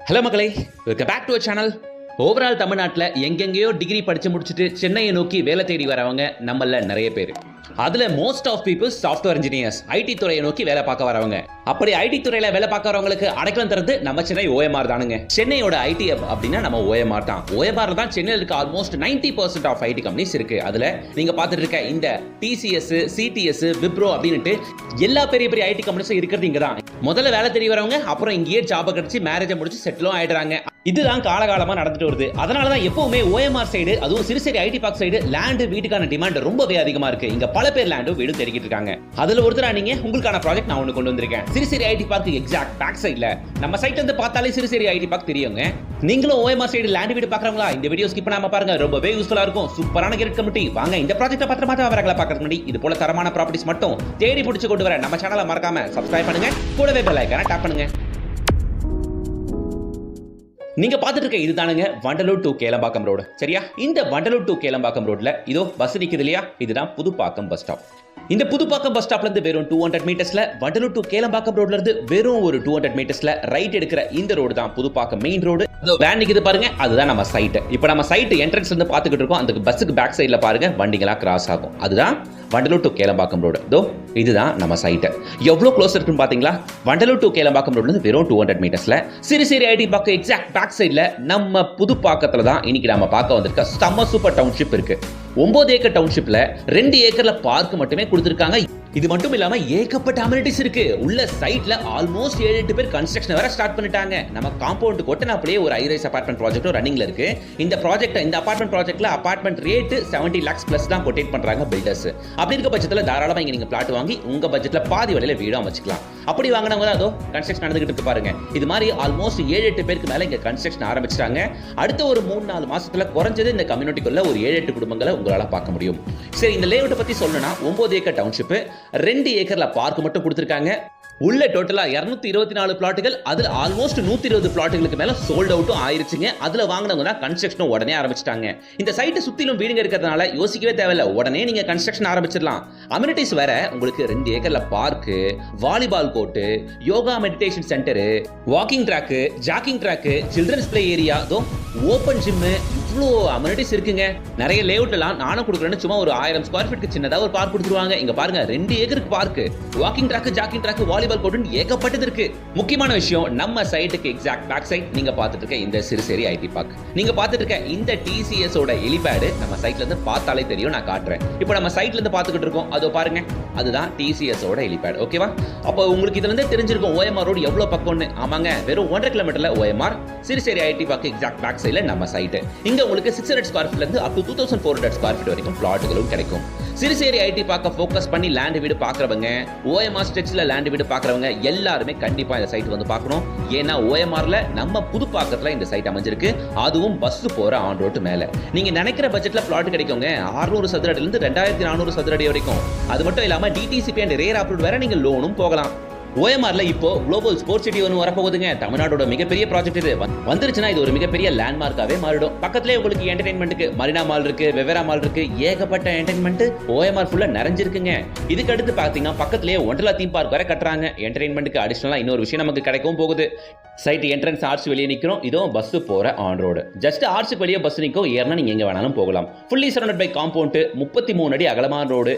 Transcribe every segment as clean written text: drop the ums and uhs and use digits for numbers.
Hello மக்களே, welcome back to our channel. Overall தமிழ்நாட்டில் எங்கெங்கேயோ டிகிரி படித்து முடிச்சுட்டு சென்னையை நோக்கி வேலை தேடி வரவங்க நம்மள நிறைய பேர். அதில் most of peoples software engineers, IT துறையை நோக்கி வேலை பார்க்க வரவங்க. அப்படி ஐடி துறையில் வேலை பார்க்கறவங்களுக்கு அடைக்கலம் தரது நம்ம சென்னை ஓஎம்ஆர் தானுங்க. சென்னையோட ஐடி ஹப் அப்படின்னா நம்ம ஓஎம்ஆர் தான். ஓஎம்ஆர் தான் சென்னையில் இருக்க ஆல்மோஸ்ட் 90% ஆஃப் ஐடி கம்பெனிஸ் இருக்கு. அதில் நீங்க பார்த்துட்டு இருக்க இந்த டிசிஎஸ், சிடிஎஸ், விப்ரோ அப்படின்ட்டு எல்லா பெரிய பெரிய ஐடி கம்பெனிஸும் இருக்கிறது இங்க தான். முதல்ல வேலை தேடி வரவங்க அப்புறம் இங்கேயே ஜாபை கிடைச்சி மேரேஜை முடிச்சு செட்டிலும் ஆயிடுறாங்க. இதுதான் காலகாலமா நடந்துட்டு வருது. அதனாலதான் எப்பவுமே ஓஎம்ஆர் சைடு, அதுவும் Siruseri IT park side land வீட்டுக்கான டிமாண்ட் ரொம்பவே அதிகமா இருக்கு. இங்க பல பேர் லேண்டும் வீடும் தேடிக்கிட்டு இருக்காங்க. அதுல ஒருத்தரா நீங்க உங்களுக்கான ப்ராஜெக்ட் நான் ஒன்னு கொண்டு வந்திருக்கேன். Siruseri IT park exact back சைடுல நம்ம சைட்ல இருந்து பார்த்தாலே சிறுசேரி ஐடி பார்க் தெரியுங்க. நீங்களும் ஓஎம்ஆர் சைடு லேண்ட் வீடு பாக்குறவங்களா இந்த வீடியோ ஸ்கிப் பண்ணாம பாருங்க, ரொம்பவே யூஸ்ஃபுல்லா இருக்கும். சூப்பரான கிரெடிட் கமிட்டி. வாங்க இந்த ப்ராஜெக்ட்டை பத்திரமா அவர்களை பார்க்கறதுக்கு முன்னாடி இது போல தரமான ப்ராப்பர்ட்டிஸ் மட்டும் தேடி பிடிச்சு கொண்டு வர நம்ம சேனலை மறக்காம சப்ஸ்கிரைப் பண்ணுங்க, கூடவே பெல் ஐகானை டாப் பண்ணுங்க. நீங்க பார்த்துட்டு இருக்க இதுதானுங்க வண்டலூர் டு கேளம்பாக்கம் ரோடு. சரியா? இந்த வண்டலூர் டு கேளம்பாக்கம் ரோட்ல இதோ பஸ் நிக்குது இல்லையா, இதுதான் புதுப்பாக்கம் பஸ் ஸ்டாப். இந்த புதுப்பாக்கம் பஸ் ஸ்டாப்ல இருந்து வெறும் 200 மீட்டர்ஸ்ல, வண்டலூர் டு கேளம்பாக்கம் ரோட்ல இருந்து வெறும் ஒரு 200 மீட்டர்ஸ்ல ரைட் எடுக்கிற இந்த ரோடு தான் புதுப்பாக்கம் மெயின் ரோடு. வேன் நிக்குது பாருங்க, அதுதான் நம்ம சைட். இப்போ நம்ம சைட் என்ட்ரன்ஸ் இருந்து பார்த்துக்கிட்டு இருக்கோம். அந்த பஸ்ஸுக்கு பேக் சைட்ல பாருங்க வண்டிகளா கிராஸ் ஆகும். அதுதான் வண்டலூர் டு கேளம்பாக்கம் ரோடு. இதோ இதுதான் நம்ம சைட். எவ்வளவு க்ளோஸ் இருக்குன்னு பாத்தீங்களா? வண்டலூர் டு கேளம்பாக்கம் ரோட்ல இருந்து வெறும் 200 மீட்டர்ஸ்ல Siruseri IT park exact back சைட்ல நம்ம புதுப்பாக்கத்துல தான் இன்னைக்கு நாம பார்க்க வந்திருக்க செம்ம சூப்பர் டவுன்ஷிப் இருக்கு. 9 ஏக்கர் டவுன்ஷிப்ல 2 ஏக்கர்ல பார்க் மட்டுமே கொடுத்திருக்காங்க. இது மட்டும் இல்லாம ஏகப்பட்ட அமெனிட்டிஸ் இருக்கு. உள்ள சைட்ல ஆல்மோஸ்ட் 7-8 பேர் கன்ஸ்ட்ரக்ஷன் வர ஸ்டார்ட் பண்ணிட்டாங்க. நம்ம காம்பவுண்ட் கொட்டனாப்லயே ஒரு ஹை ரைஸ் அபார்ட்மெண்ட் ப்ராஜெக்ட் ரன்னிங்ல இருக்கு. இந்த அபார்ட்மெண்ட் ப்ராஜெக்ட்ல அபார்ட்மெண்ட் ரேட் 70 lakhs பிளஸ் தான் கொட்டேட் பண்றாங்க பில்டர்ஸ். அப்படி இருக்க பட்சத்துல தாராளமா இங்க நீங்க பிளாட் வாங்கி உங்க பட்ஜெட்ல பாதி விலையில வீடும் அமைச்சுக்கலாம். அப்படி வாங்கினவங்க தான் அதோ கன்ஸ்ட்ரக்ஷன் நடந்துகிட்டு இருக்கு பாருங்க. இது மாதிரி ஆல்மோஸ்ட் 7-8 பேருக்கு மேல இங்க கன்ஸ்ட்ரக்ஷன் ஆரம்பிச்சிட்டாங்க. அடுத்த ஒரு 3-4 மாசத்துல குறைஞ்சது இந்த கம்யூனிட்டிக்குள்ள ஒரு 7-8 குடும்பங்களை உங்களால பார்க்க முடியும். சரி, இந்த லேஅவுட் பத்தி சொல்லணும்னா 9 ஏக்கர் டவுன்ஷிப், 2 ஏக்கர்ல பார்க் மட்டும் கொடுத்திருக்காங்க. உள்ள டோட்டலா 224 பிளாட்டுகள், அதுல ஆல்மோஸ்ட் 120 பிளாட்டுகளுக்கு மேல சோல்ட் அவுட்டும் ஆயிருச்சுங்க. அதுல வாங்கினவங்க தான் கன்ஸ்ட்ரக்ஷன் உடனே ஆரம்பிச்சிட்டாங்க. இந்த சைட்டை சுத்திலும் வீடுங்க இருக்கிறதுனால யோசிக்கவே தேவையில்ல, உடனே நீங்க கன்ஸ்ட்ரக்ஷன் ஆரம்பிச்சிடலாம். அம்யூனிட்டிஸ் வேற உங்களுக்கு 2 ஏக்கர்ல park, volleyball court, yoga meditation centre, walking track, jogging track, children's play area, open gym, இவ்வளோ அம்யூனிட்டிஸ் இருக்குங்க. நிறைய லேஅவுட் எல்லாம் நானும் கொடுக்குறேன்னு சும்மா ஒரு 1000 ஸ்கொயர் ஃபீட்டுக்கு சின்னதா ஒரு பார்க் கொடுத்துருவாங்க. இங்க பாருங்க 2 ஏக்கருக்கு park, walking track, jogging track, volleyball court ஏகப்பட்டது இருக்கு. முக்கியமான விஷயம், நம்ம சைட்டுக்கு எக்ஸாக்ட் பேக் சைட் நீங்க பார்த்துட்டு இருக்க இந்த சிறுசேரி ஐடி பார்க், நீங்க பார்த்துட்டு இருக்க இந்த டிசிஎஸ் ஓட ஹெலிபேட் நம்ம சைட்ல இருந்து பார்த்தாலே தெரியும். நான் காட்டுறேன். இப்போ நம்ம சைட்ல இருந்து பார்த்துக்கிட்டு இருக்கோம், அதோ பாருங்க, அதுதான் டிசிஎஸ் ஓட ஹெலிபேட். ஓகேவா? அப்போ உங்களுக்கு இதுல இருந்து தெரிஞ்சிருக்கும் ஓஎம்ஆர் ரோடு எவ்வளவு பக்கம்னு. ஆமாங்க, வெறும் 1.5 கிலோமீட்டர்ல OMR, Siruseri IT park exact back சைட்ல நம்ம சைட். இங்க உங்களுக்கு 600 ஸ்கொயர் ஃபீட்ல இருந்து அப் டு 2400 ஸ்கொயர் ஃபீட் வரைக்கும் பிளாட்டுகளும் கிடைக்கும். சிறுசேரி ஐடி பார்க்க ஃபோக்கஸ் பண்ணி லேண்ட் வீடு பார்க்கறவங்க, ஓஎம்ஆர் ஸ்ட்ரெச்ல லேண்ட் வீடு பார்க்கறவங்க எல்லாருமே கண்டிப்பா இந்த சைட் வந்து பார்க்கணும். ஏன்னா ஓஎம்ஆர்ல நம்ம புதுப்பாக்கத்துல இந்த சைட் அமைஞ்சிருக்கு, அதுவும் பஸ் போற ஆன் ரோட் மேல. நீங்க நினைக்கிற பட்ஜெட்ல பிளாட் கிடைக்குங்க. 600 சதுர அடியில இருந்து 2400 சதுர அடி வரைக்கும். அது மட்டும் இல்லாம டிடிசிபி அண்ட் ரேர் அப்ரூவ் வேற நீங்க லோனும் போகலாம். ஓஎம்ஆர்ல இப்போ குளோபல் ஸ்போர்ட்ஸ் சிட்டி ஒன்று வரப்போகுதுங்க. தமிழ்நாடோட மிகப்பெரிய ப்ராஜெக்ட் இது. வந்துருச்சுன்னா இது ஒரு மிகப்பெரிய லேண்ட்மார்க்காவே மாறிடும். பக்கத்துலேயே உங்களுக்கு என்டர்டைன்மெண்ட்டுக்கு மரினா மால் இருக்கு, வெவேரா மால் இருக்கு, ஏகப்பட்ட என்டர்டைன்மெண்ட் ஓஎம்ஆர் ஃபுல்லா நிறைஞ்சிருக்குங்க. இதுக்கு அடுத்து பாத்தீங்கன்னா பக்கத்துலேயே ஒண்டர்லா தீம் பார்க் வர கட்டுறாங்க. என்டர்டைன்மெண்ட்டுக்கு அடிஷனலா இன்னொரு விஷயம் நமக்கு கிடைக்கவும் போகுது. சைட் என்ட்ரன்ஸ் ஆர்ச் வெளியே நிற்கிறோம். இதுவும் பஸ் போற ஆன் ரோடு. ஜஸ்ட் ஆர்ச்சுக்கு வெளியே பஸ் நிற்கும், ஏறினா நீங்க எங்க வேணாலும் போகலாம். ஃபுல்லி சரௌண்டட் பை காம்பவுண்ட், 33 அடி அகலமான ரோடு.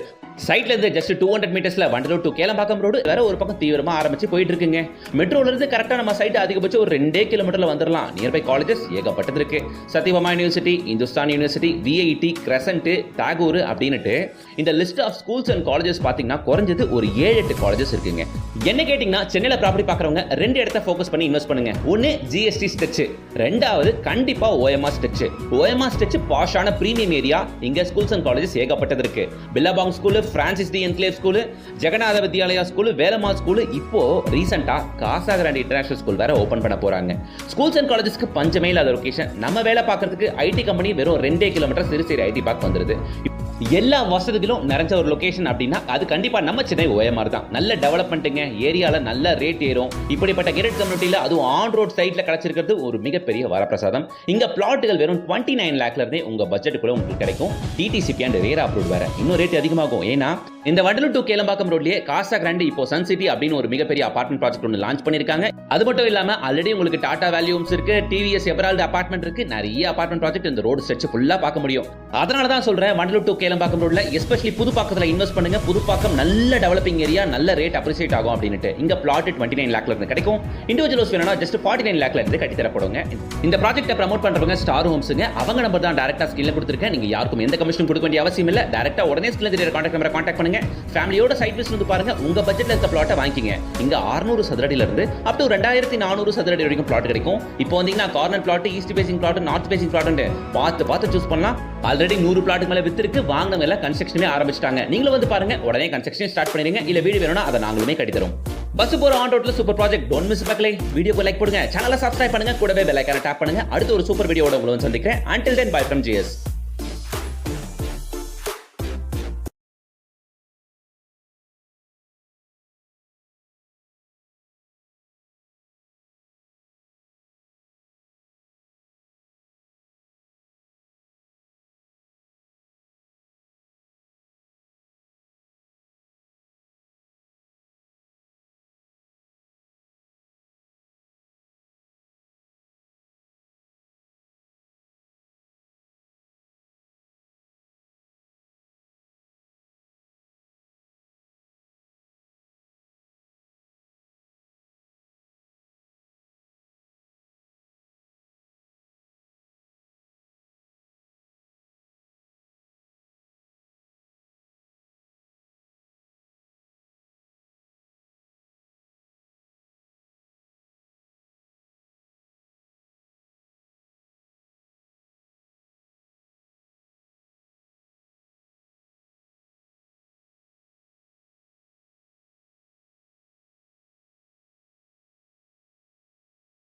சைட்ல இருந்து ஜஸ்ட் 200 மீட்டர்ஸ்ல வண்டலூர் டு கேளம்பாக்கம் ரோடு வேற ஒரு பக்கம் தீவிரமா ஆரம்பிச்சு போயிட்டு இருக்குங்க. மெட்ரோல இருந்து கரெக்டா நம்ம சைட் அதிகபட்சம் ஒரு 2 கிலோமீட்டர்ல வந்துடலாம். நியர்பை காலேஜஸ் ஏகப்பட்டது இருக்கு. Sathyabama university, Hindustan university, VIT, Crescent, Tagore அப்படின்னுட்டு இந்த list of schools and colleges பாத்தீங்கன்னா குறைஞ்சது ஒரு 7-8 காலேஜஸ் இருக்குங்க. என்ன கேட்டீங்கன்னா சென்னையில ப்ராப்பர்ட்டி பார்க்கறவங்க 2 இடத்தை ஃபோக்கஸ் பண்ணி இன்வெஸ்ட் பண்ணுங்க. ஒன்னு ஜிஎஸ்டி ஸ்ட்ரெச், ரெண்டாவது கண்டிப்பா ஓஎம்ஆர் ஸ்ட்ரெச். ஓஎம்ஆர் ஸ்ட்ரெச் பாஷான பிரீமியம் ஏரியா. இங்க ஸ்கூல்ஸ் அண்ட் காலேஜஸ் ஏகப்பட்டது இருக்கு. Billabong school, Francis D enclave school, Jagannatha Vidyalaya school, Velammal school, இப்போ ரீசெண்டா காசா கிராண்ட் இன்டர்நேஷனல் ஸ்கூல் வேற ஓபன் பண்ண போறாங்க. ஸ்கூல்ஸ் அண்ட் காலேஜஸ்க்கு பஞ்சமே இல்லாத லொகேஷன். நம்ம வேலை பார்க்கறதுக்கு ஐடி கம்பெனி வெறும் 2 கிலோமீட்டர் சிறுசேரி ஐடி பார்க் வந்துருது. எல்லா வசதிகளும் நிறைஞ்ச ஒரு லொகேஷன் அப்படின்னா அது கண்டிப்பா நம்ம சென்னை OMR தான். நல்ல டெவலப்மெண்ட்டுங்க, ஏரியால நல்ல ரேட் ஏறும். இப்படிப்பட்ட கேட்டட் கம்யூனிட்டியில அதுவும் ஆன் ரோட் சைட்ல கிடைச்சிருக்கிறது ஒரு மிகப்பெரிய வரப்பிரசாதம். இங்க பிளாட்டுகள் வெறும் 29 லேக்ல இருந்தே உங்க பட்ஜெட்டுக்குள்ள உங்களுக்கு கிடைக்கும். டிடிசிபி அண்ட் ரேரா அப்ரூவ்ட் வேற இன்னும் ரேட் அதிகமாகும். ஏன்னா இந்த வண்டலூர் டு கேளம்பாக்கம் ரோட்லயே காசா கிராண்ட் இப்போ சன் சிட்டி அப்படின்னு ஒரு மிகப்பெரிய அபார்ட்மெண்ட் ப்ராஜெக்ட் ஒன்று லான்ச் பண்ணிருக்காங்க. அது மட்டும் இல்லாம ஆல்ரெடி உங்களுக்கு டாடா வேல்யூம்ஸ் இருக்கு, டிவிஎஸ் எவரால்டு அபார்ட்மெண்ட் இருக்கு, நிறைய அபார்ட்மெண்ட் ப்ராஜெக்ட் இந்த ரோடு ஸ்ட்ரெச் ஃபுல்லா பார்க்க முடியும். அதனால தான் சொல்றேன் வண்டலூர் டு கேளம்பாக்கம் ரோட்ல எஸ்பெஷலி புதுப்பாக்கத்துல இன்வெஸ்ட் பண்ணுங்க. புதுப்பாக்கம் நல்ல டெவலப்பிங் ஏரியா, நல்ல ரேட் அப்ரிசியேட் ஆகும் அப்படின்ட்டு இங்க பிளாட் 29 லேக்ல இருந்து கிடைக்கும். இண்டிவிஜுவல்ஸ் வேணும்னா ஜஸ்ட் 49 லேக்ல இருந்து கட்டி தரப்படுங்க. இந்த ப்ராஜெக்ட்டை ப்ரமோட் பண்றவங்க ஸ்டார் ஹோம்ஸ்ங்க. அவங்க நம்பர் தான் டைரக்டா ஸ்கிரீன்ல கொடுத்திருக்கேன். நீங்க யாருக்கும் எந்த கமிஷன் கொடுக்க வேண்டிய அவசியம் இல்ல. டைரக்டா உடனே ஸ்கிரீன்ல தெரியற கான்டாக்ட் நம்பரை கான்டாக்ட் பண்ணுங்க. ஃபேமிலியோட சைட் விசிட் வந்து பாருங்க. உங்க பட்ஜெட்ல இருக்க பிளாட்டை வாங்கிக்கங்க. இங்க 600 சதுர அடியில இருந்து அப் டு 2400 சதுர அடி வரைக்கும் பிளாட் கிடைக்கும். இப்போ வந்தீங்கன்னா corner plot, east facing plot, north facing plot பார்த்து சூஸ் பண்ணலாம். ஆல்ரெடி 100 பிளாட்டுக்கு மேல வித்திருக்கு. வாங்கினவங்க எல்லாம் கன்ஸ்ட்ரக்ஷனே ஆரம்பிச்சிட்டாங்க. நீங்களும் வந்து பாருங்க, உடனே கன்ஸ்ட்ரக்ஷன் ஸ்டார்ட் பண்ணிடுங்க. இல்ல வீடு வேணும்னா அதை நாங்களுமே கட்டி தரோம். பஸ் போற ஆன் ரோட்ல சூப்பர் ப்ராஜெக்ட் டோன்ட் மிஸ் மக்களே. வீடியோக்கு லைக் போடுங்க, சேனலை சப்ஸ்கிரைப் பண்ணுங்க, கூடவே பெல் ஐகானை டாப் பண்ணுங்க. அடுத்த ஒரு சூப்பர் வீடியோவோட உங்களை சந்திக்கிறேன். Until then, bye from GS.